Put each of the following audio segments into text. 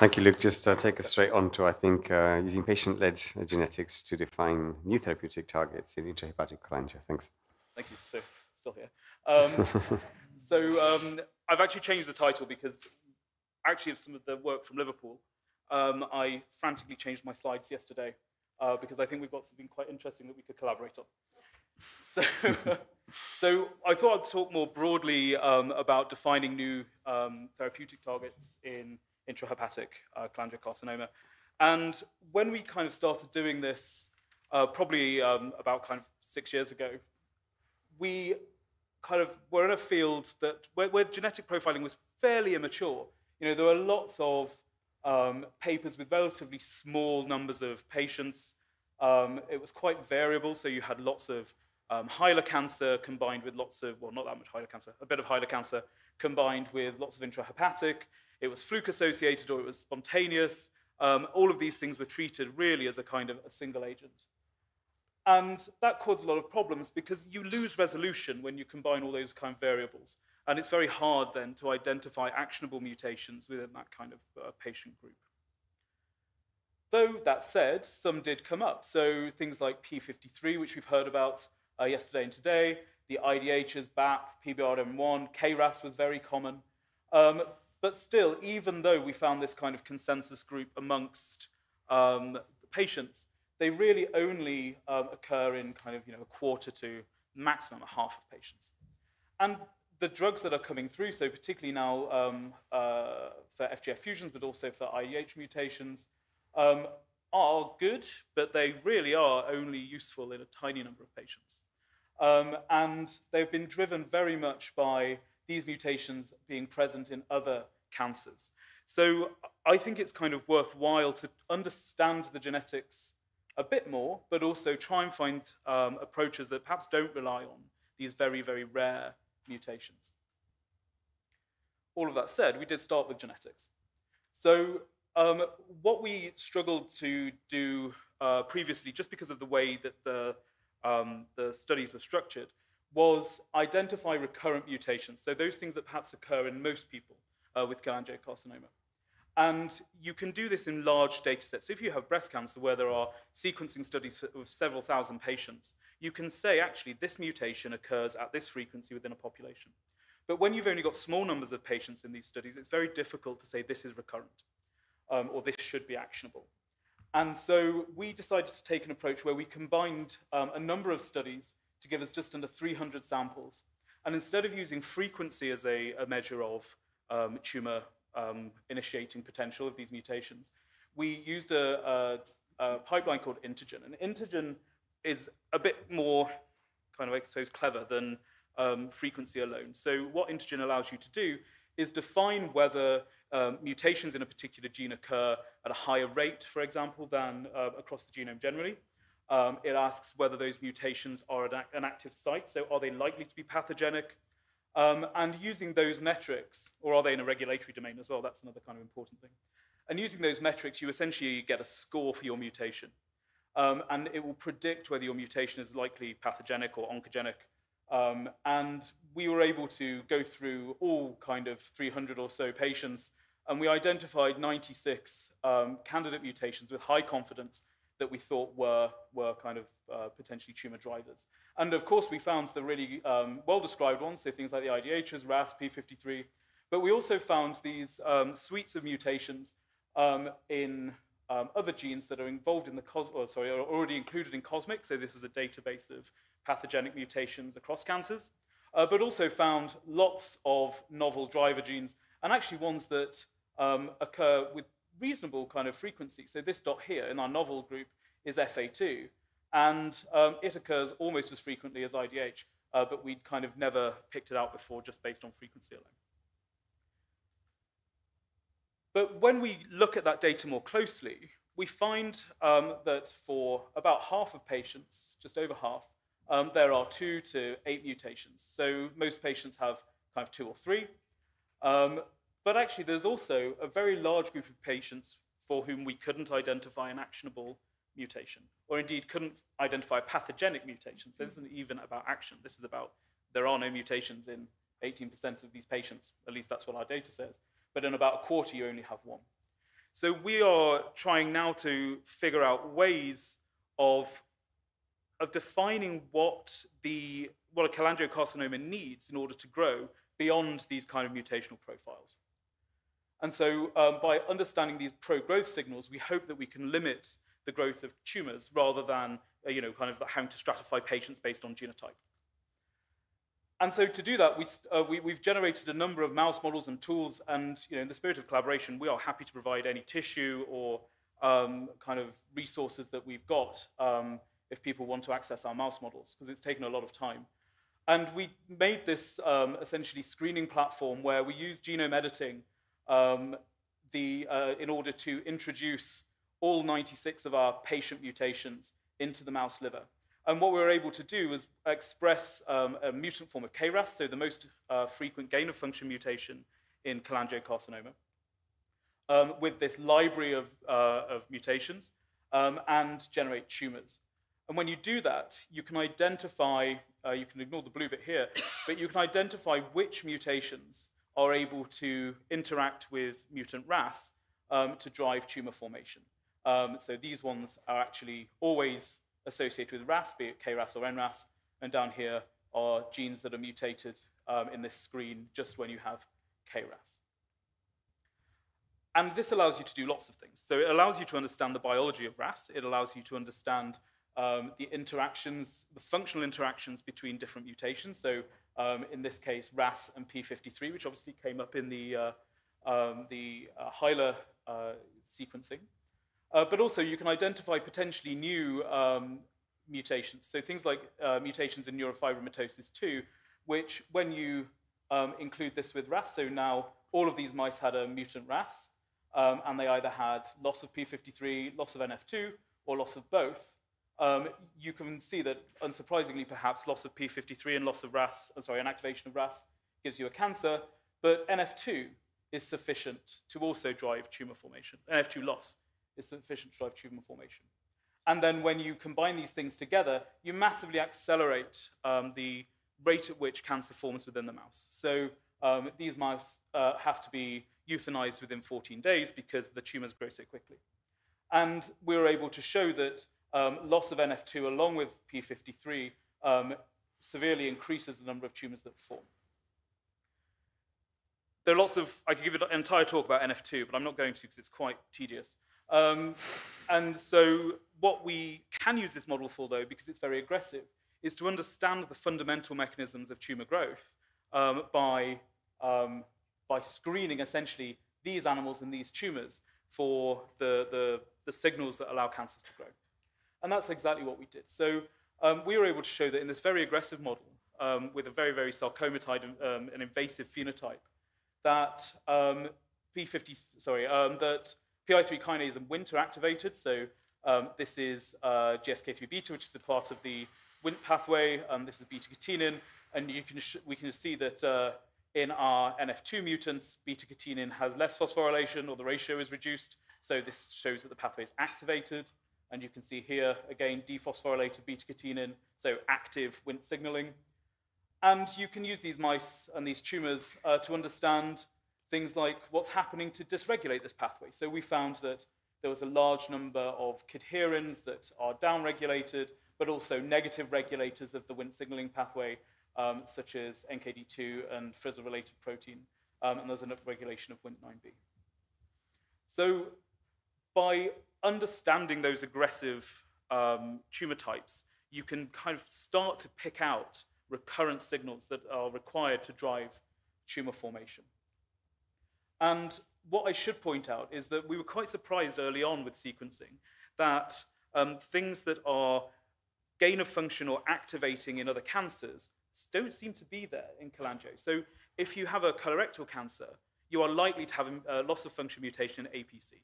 Thank you, Luke. Just take us straight on to, I think, using patient-led genetics to define new therapeutic targets in intrahepatic cholangio. Thanks. Thank you. So, still here. I've actually changed the title because actually of some of the work from Liverpool, I frantically changed my slides yesterday because I think we've got something quite interesting that we could collaborate on. So I thought I'd talk more broadly about defining new therapeutic targets in intrahepatic cholangiocarcinoma. And when we kind of started doing this, probably about kind of 6 years ago, we kind of were in a field that where genetic profiling was fairly immature. You know, there were lots of papers with relatively small numbers of patients. It was quite variable, so you had lots of hylar cancer combined with lots of, well, not that much hylar cancer, a bit of hylar cancer combined with lots of intrahepatic. It was fluke-associated or it was spontaneous. All of these things were treated really as a kind of a single agent. And that caused a lot of problems because you lose resolution when you combine all those kind of variables. And it's very hard then to identify actionable mutations within that kind of patient group. Though that said, some did come up. So things like P53, which we've heard about yesterday and today, the IDHs, BAP, PBRM1, KRAS was very common. But still, even though we found this kind of consensus group amongst the patients, they really only occur in kind of, you know, a quarter to maximum a half of patients. And the drugs that are coming through, so particularly now for FGF fusions, but also for IDH mutations, are good, but they really are only useful in a tiny number of patients. And they've been driven very much by these mutations being present in other cancers. So I think it's kind of worthwhile to understand the genetics a bit more, but also try and find approaches that perhaps don't rely on these very, very rare mutations. All of that said, we did start with genetics. So what we struggled to do previously, just because of the way that the studies were structured, was identify recurrent mutations. So those things that perhaps occur in most people with cholangiocarcinoma. And you can do this in large data sets. If you have breast cancer where there are sequencing studies of several thousand patients, you can say, actually, this mutation occurs at this frequency within a population. But when you've only got small numbers of patients in these studies, it's very difficult to say this is recurrent or this should be actionable. And so we decided to take an approach where we combined a number of studies to give us just under 300 samples. And instead of using frequency as a measure of tumor initiating potential of these mutations, we used a pipeline called Intergen. And Intergen is a bit more kind of, I suppose, clever than frequency alone. So what Intergen allows you to do is define whether mutations in a particular gene occur at a higher rate, for example, than across the genome generally. It asks whether those mutations are at an active site, so are they likely to be pathogenic? And using those metrics, or are they in a regulatory domain as well? That's another kind of important thing. And using those metrics, you essentially get a score for your mutation. And it will predict whether your mutation is likely pathogenic or oncogenic. And we were able to go through all kind of 300 or so patients, and we identified 96 candidate mutations with high confidence that we thought were kind of potentially tumor drivers. And of course, we found the really well-described ones, so things like the IDHs, RAS, P53, but we also found these suites of mutations in other genes that are involved in the are already included in COSMIC, so this is a database of pathogenic mutations across cancers, but also found lots of novel driver genes, and actually ones that occur with reasonable kind of frequency. So this dot here in our novel group is FA2, and it occurs almost as frequently as IDH, but we'd kind of never picked it out before just based on frequency alone. But when we look at that data more closely, we find that for about half of patients, just over half, there are 2 to 8 mutations. So most patients have kind of 2 or 3. But actually, there's also a very large group of patients for whom we couldn't identify an actionable mutation, or indeed couldn't identify a pathogenic mutation. So this isn't even about action. This is about there are no mutations in 18% of these patients. At least that's what our data says. But in about a quarter, you only have 1. So we are trying now to figure out ways of defining what a cholangiocarcinoma needs in order to grow beyond these kind of mutational profiles. And so by understanding these pro-growth signals, we hope that we can limit the growth of tumors rather than kind of having to stratify patients based on genotype. And so to do that, we've generated a number of mouse models and tools, and in the spirit of collaboration, we are happy to provide any tissue or kind of resources that we've got if people want to access our mouse models, because it's taken a lot of time. And we made this essentially screening platform where we use genome editing in order to introduce all 96 of our patient mutations into the mouse liver. And what we were able to do was express a mutant form of KRAS, so the most frequent gain-of-function mutation in cholangiocarcinoma, with this library of mutations, and generate tumors. And when you do that, you can identify, you can ignore the blue bit here, but you can identify which mutations are able to interact with mutant RAS to drive tumor formation. So these ones are actually always associated with RAS, be it KRAS or NRAS, and down here are genes that are mutated in this screen just when you have KRAS. And this allows you to do lots of things. So it allows you to understand the biology of RAS. It allows you to understand the interactions, the functional interactions between different mutations. So in this case, RAS and P53, which obviously came up in the Hyler sequencing. But also you can identify potentially new mutations. So things like mutations in neurofibromatosis 2, which when you include this with RAS, so now all of these mice had a mutant RAS, and they either had loss of P53, loss of NF2, or loss of both. You can see that, unsurprisingly perhaps, loss of P53 and loss of RAS, and activation of RAS gives you a cancer, but NF2 is sufficient to also drive tumor formation. NF2 loss is sufficient to drive tumor formation. And then when you combine these things together, you massively accelerate the rate at which cancer forms within the mouse. So these mice have to be euthanized within 14 days because the tumors grow so quickly. And we were able to show that loss of NF2 along with P53 severely increases the number of tumors that form. There are lots of, I could give an entire talk about NF2, but I'm not going to because it's quite tedious. And so what we can use this model for, though, because it's very aggressive, is to understand the fundamental mechanisms of tumor growth by screening, essentially, these animals and these tumors for the signals that allow cancers to grow. And that's exactly what we did. So we were able to show that in this very aggressive model, with a very, very sarcomatide and invasive phenotype, that that PI3 kinase and Wnt are activated. So this is GSK3 beta, which is a part of the Wnt pathway. This is beta-catenin, and we can see that in our NF2 mutants, beta-catenin has less phosphorylation, or the ratio is reduced. So this shows that the pathway is activated. And you can see here, again, dephosphorylated beta-catenin, so active Wnt signaling. And you can use these mice and these tumors to understand things like what's happening to dysregulate this pathway. So we found that there was a large number of cadherins that are downregulated, but also negative regulators of the Wnt signaling pathway, such as NKD2 and Frizzle-related protein, and there's an upregulation of Wnt9b. So by understanding those aggressive tumor types, you can kind of start to pick out recurrent signals that are required to drive tumor formation. And what I should point out is that we were quite surprised early on with sequencing that things that are gain of function or activating in other cancers don't seem to be there in cholangio. So if you have a colorectal cancer, you are likely to have a loss of function mutation in APC.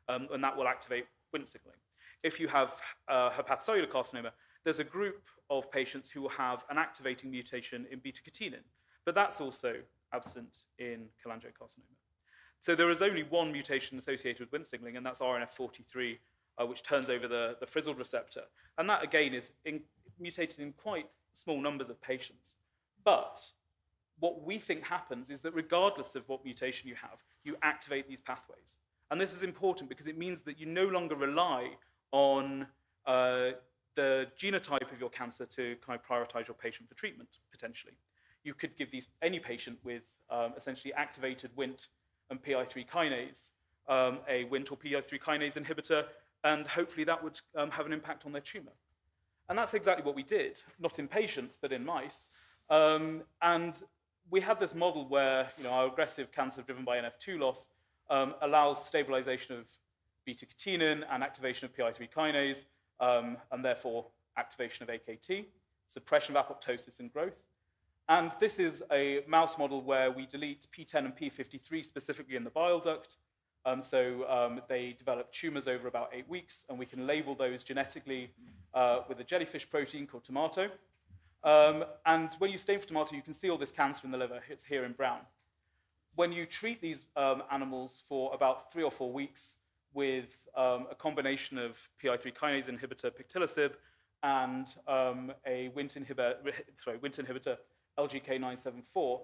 And that will activate Wnt signaling. If you have hepatocellular carcinoma, there's a group of patients who will have an activating mutation in beta-catenin, but that's also absent in cholangiocarcinoma. So there is only one mutation associated with Wnt signaling, and that's RNF43, which turns over the frizzled receptor. And that, again, is mutated in quite small numbers of patients. But what we think happens is that regardless of what mutation you have, you activate these pathways. And this is important because it means that you no longer rely on the genotype of your cancer to kind of prioritize your patient for treatment, potentially. You could give any patient with essentially activated Wnt and PI3 kinase, a Wnt or PI3 kinase inhibitor, and hopefully that would have an impact on their tumor. And that's exactly what we did, not in patients, but in mice. And we had this model where our aggressive cancer driven by NF2 loss allows stabilization of beta-catenin and activation of PI3 kinase, and therefore activation of AKT, suppression of apoptosis and growth. And this is a mouse model where we delete P10 and P53 specifically in the bile duct. They develop tumors over about 8 weeks, and we can label those genetically with a jellyfish protein called tomato. And when you stain for tomato, you can see all this cancer in the liver. It's here in brown. When you treat these animals for about 3 or 4 weeks with a combination of PI3 kinase inhibitor pictilosib and a Wnt inhibitor LGK974,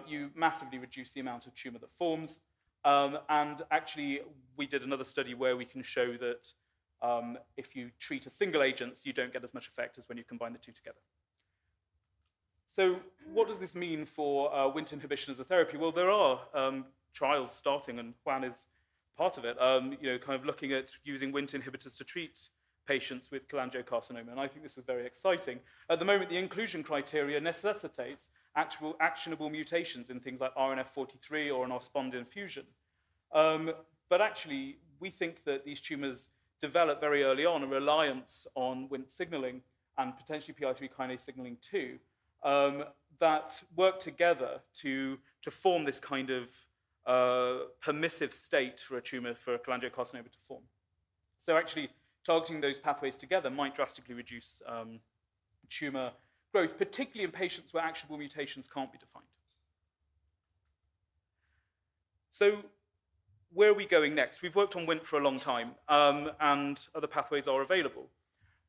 you massively reduce the amount of tumor that forms. And actually, we did another study where we can show that if you treat a single agent, you don't get as much effect as when you combine the two together. So what does this mean for Wnt inhibition as a therapy? Well, there are trials starting, and Juan is part of it, kind of looking at using Wnt inhibitors to treat patients with cholangiocarcinoma, and I think this is very exciting. At the moment, the inclusion criteria necessitates actionable mutations in things like RNF43 or an ospondin fusion. But actually, we think that these tumors develop very early on a reliance on Wnt signaling and potentially PI3 kinase signaling too, that work together to form this kind of permissive state for a tumor, for a cholangiocarcinoma to form. So actually, targeting those pathways together might drastically reduce tumor growth, particularly in patients where actionable mutations can't be defined. So where are we going next? We've worked on Wnt for a long time, and other pathways are available.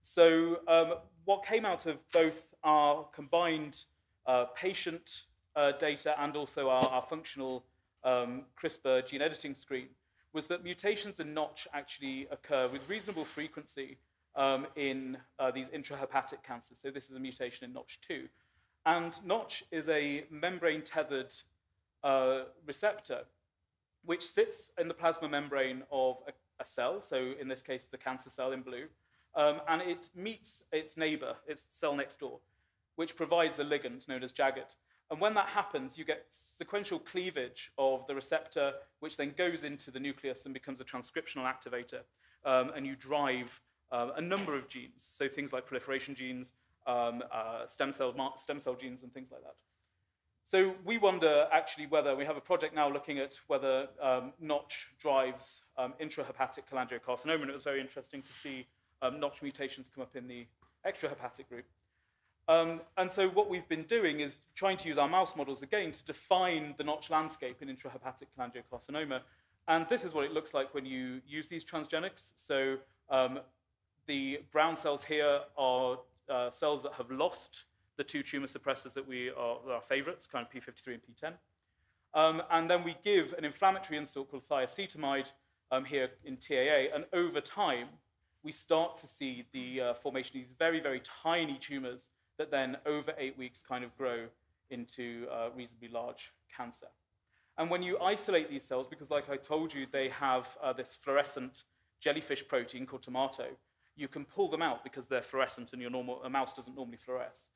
So what came out of both our combined patient data and also our functional CRISPR gene editing screen was that mutations in Notch actually occur with reasonable frequency in these intrahepatic cancers. So this is a mutation in Notch2. And Notch is a membrane-tethered receptor which sits in the plasma membrane of a cell, so in this case, the cancer cell in blue, and it meets its neighbor, its cell next door, which provides a ligand known as Jagged. And when that happens, you get sequential cleavage of the receptor, which then goes into the nucleus and becomes a transcriptional activator, and you drive a number of genes, so things like proliferation genes, stem cell genes, and things like that. So we wonder actually whether, we have a project now looking at whether Notch drives intrahepatic cholangiocarcinoma, and it was very interesting to see Notch mutations come up in the extrahepatic group. And so what we've been doing is trying to use our mouse models again to define the Notch landscape in intrahepatic cholangiocarcinoma. And this is what it looks like when you use these transgenics. So the brown cells here are cells that have lost the two tumor suppressors that are our favorites, kind of P53 and P10. And then we give an inflammatory insult called thiacetamide here in TAA, and over time, we start to see the formation of these very, very tiny tumors that then over 8 weeks kind of grow into reasonably large cancer. And when you isolate these cells, because like I told you, they have this fluorescent jellyfish protein called tomato, you can pull them out because they're fluorescent and a mouse doesn't normally fluoresce.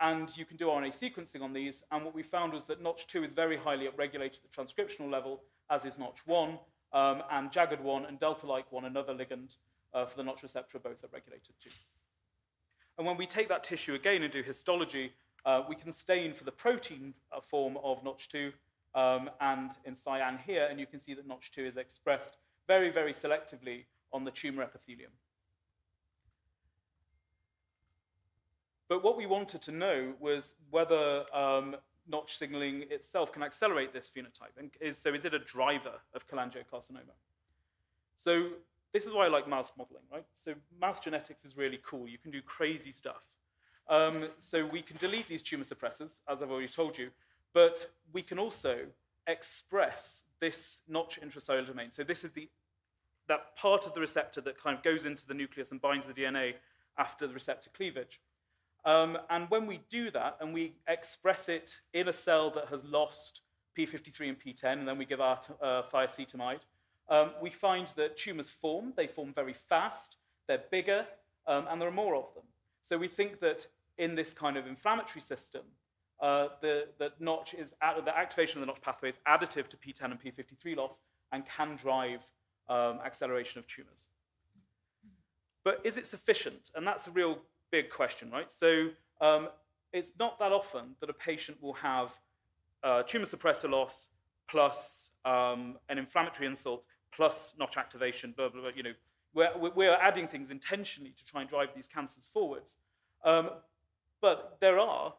And you can do RNA sequencing on these, and what we found was that Notch2 is very highly upregulated at the transcriptional level, as is Notch1, and Jagged1 and Delta-like1, another ligand for the Notch receptor, are both upregulated too. And when we take that tissue again and do histology, we can stain for the protein form of Notch2 and in cyan here, and you can see that Notch2 is expressed very, very selectively on the tumor epithelium. But what we wanted to know was whether Notch signaling itself can accelerate this phenotype. And is it a driver of cholangiocarcinoma? So this is why I like mouse modeling, right? So mouse genetics is really cool. You can do crazy stuff. So we can delete these tumor suppressors, as I've already told you, but we can also express this notch intracellular domain. So this is that part of the receptor that kind of goes into the nucleus and binds the DNA after the receptor cleavage. And when we do that and we express it in a cell that has lost p53 and p10, and then we give our thiacetamide, we find that tumors form. They form very fast, they're bigger, and there are more of them. So we think that in this kind of inflammatory system, the activation of the notch pathway is additive to p10 and p53 loss and can drive acceleration of tumors. But is it sufficient? And that's a real big question, right? So it's not that often that a patient will have tumor suppressor loss plus an inflammatory insult plus notch activation, blah, blah, blah. You know, we're adding things intentionally to try and drive these cancers forwards. But there are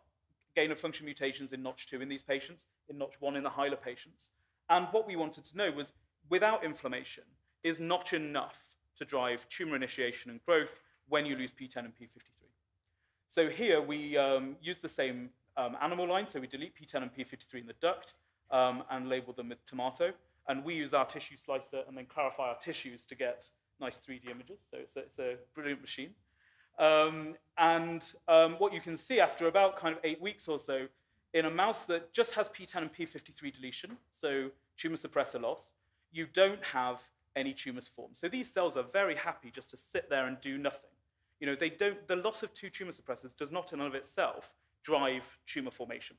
gain-of-function mutations in Notch2 in these patients, in Notch1 in the Hyler patients. And what we wanted to know was, without inflammation, is Notch enough to drive tumor initiation and growth when you lose p10 and p53? So here we use the same animal line, so we delete p10 and p53 in the duct and label them with tomato. And we use our tissue slicer and then clarify our tissues to get nice 3D images. So it's a brilliant machine. What you can see after about kind of 8 weeks or so, in a mouse that just has p10 and p53 deletion, so tumor suppressor loss, you don't have any tumors form. So these cells are very happy just to sit there and do nothing. You know, the loss of 2 tumor suppressors does not in and of itself drive tumor formation.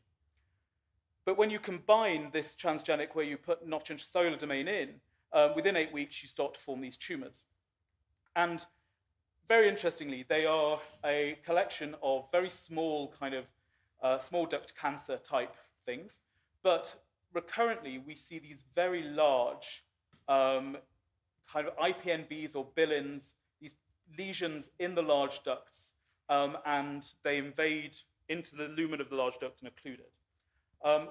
But when you combine this transgenic where you put notch intracellular domain in, within 8 weeks you start to form these tumors. And very interestingly, they are a collection of very small kind of small duct cancer type things. But recurrently, we see these very large kind of IPNBs or bilins, these lesions in the large ducts, and they invade into the lumen of the large duct and occlude it.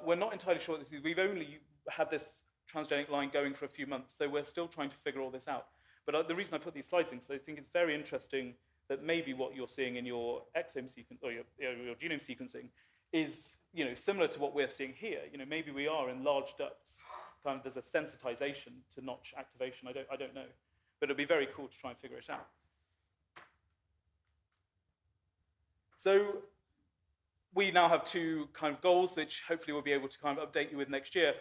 We're not entirely sure what this is. We've only had this transgenic line going for a few months, so we're still trying to figure all this out. But the reason I put these slides in is I think it's very interesting that maybe what you're seeing in your exome sequence or your genome sequencing is, you know, similar to what we're seeing here. You know, maybe we are in large ducts. Kind of there's a sensitization to notch activation. I don't know, but it'd be very cool to try and figure it out. So we now have 2 kind of goals, which hopefully we'll be able to kind of update you with next year.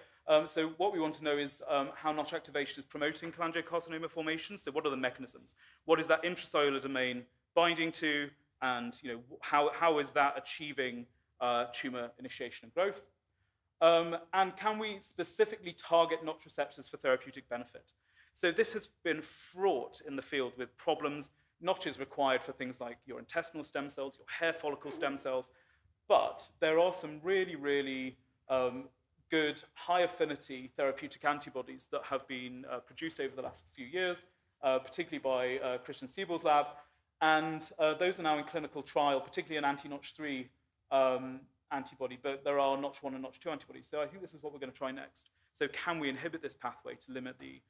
So what we want to know is how notch activation is promoting cholangiocarcinoma formation. So what are the mechanisms? What is that intracellular domain binding to? And you know, how is that achieving tumor initiation and growth? And can we specifically target notch receptors for therapeutic benefit? So this has been fraught in the field with problems. Notch is required for things like your intestinal stem cells, your hair follicle stem cells. But there are some really, really good high-affinity therapeutic antibodies that have been produced over the last few years, particularly by Christian Siebel's lab. And those are now in clinical trial, particularly an anti-Notch3 antibody, but there are Notch1 and Notch2 antibodies. So I think this is what we're going to try next. So can we inhibit this pathway to limit the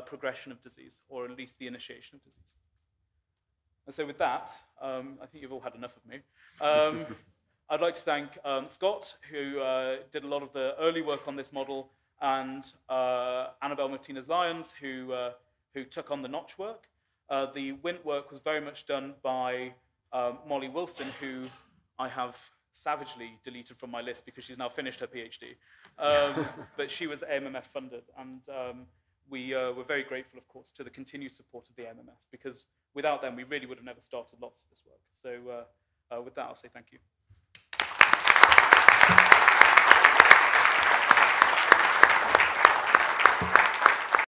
progression of disease, or at least the initiation of disease? And so with that, I think you've all had enough of me. I'd like to thank Scott, who did a lot of the early work on this model, and Annabelle Martinez-Lyons, who took on the Notch work. The Wnt work was very much done by Molly Wilson, who I have savagely deleted from my list because she's now finished her PhD. But she was AMMF funded, and we were very grateful, of course, to the continued support of the AMMF, because without them, we really would have never started lots of this work. So with that, I'll say thank you.